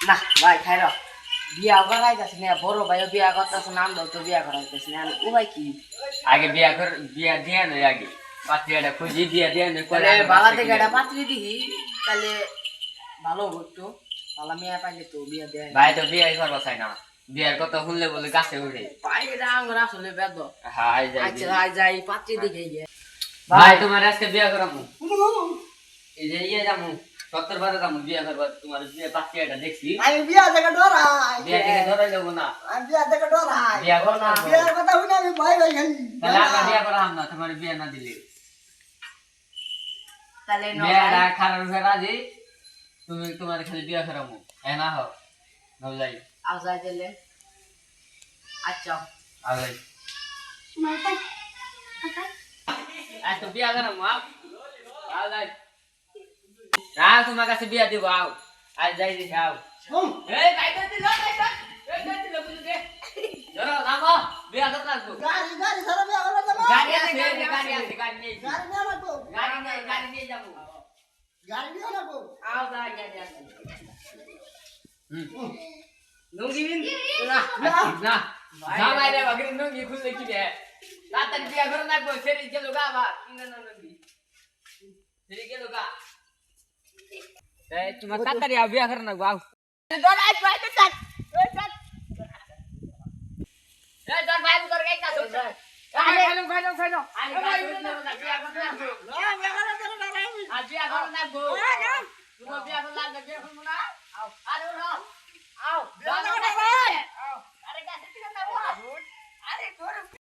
না ভাই খাই র বিয়া করাইতেছে না বড় ভাইও বিয়া করতেছে নাম দাও তো বিয়া করাইতেছে না ও ভাই কি আগে বিয়া দিয়ে নয় আগে পাত্রীটা খুঁজি বিয়া দিয়ে নয় তাহলে বালা থেকে একটা পাত্রী দিহি তাহলে ভালো হতো বালা মেয়ে পাইলে তো বিয়া দেয় ভাই তো বিয়ে করবো চাই না বিয়ার কথা শুনলে বলে গাছে উঠে পাইরা আঙ্গুর আসলে বেদ হাই যাই আচ্ছা হাই যাই পাত্রী দিকে গিয়ে ভাই তোমার আজকে বিয়া করাবো এই যে ইয়ে যাবো 70 বারে যাবো বিয়া করবো তোমার বিয়ে পাত্রীটা দেখছি আমি বিয়া থেকে ডরাই বিয়া থেকে ধরে নেবো না আমি বিয়া থেকে ডরাই বিয়া করবো না বিয়ার কথা শুনে আমি ভয় পাই খালি তাহলে আমরা বিয়া করাম না তোমার বিয়ে না দিলে তাহলে বিয়াটা খারাপ হয়ে রাজি তুমি তোমার খালি বিয়া করাবো না হোক নও যাই আও যাই তাহলে আচ্ছা আগে আজ তো বিয়া করাবো আও যাই তোমার কাছে বিয়া দিব আও আজ যাই দিস আও এই বাইতে দিল এই দিল বুঝু দে ধরো নামো বিয়া করতে লাগবো গাড়ি গাড়ি সারা বিয়া করে দেব গাড়ি আছে গাড়ি নেই গাড়ি নিয়ে লাগবো গাড়ি নিয়ে যাবো গাড়ি নিয়ে লাগবো আও যাই গাড়ি আছে লুঙ্গি বিন না না না বাইরে বাগরি নঙ্গি খুলে কি রে রাতে বিয়া করে না কই সেরি গেল গা বা কিনা না নঙ্গি সেরি গেল গা এই তোমার তাড়াতাড়ি আও বিয়া করে না গাও দরাই পাইতে চাক ওই চাক এই তোর ভাই তোর গাই কাছে খাইলো আরে ভাই বিয়া করতে না না বিয়া করে দেব না আমি আজ বিয়া করে না গো তুমি বিয়া করে লাগবে বিয়া করব না আও আরে ওঠো আও বিয়া করে দেব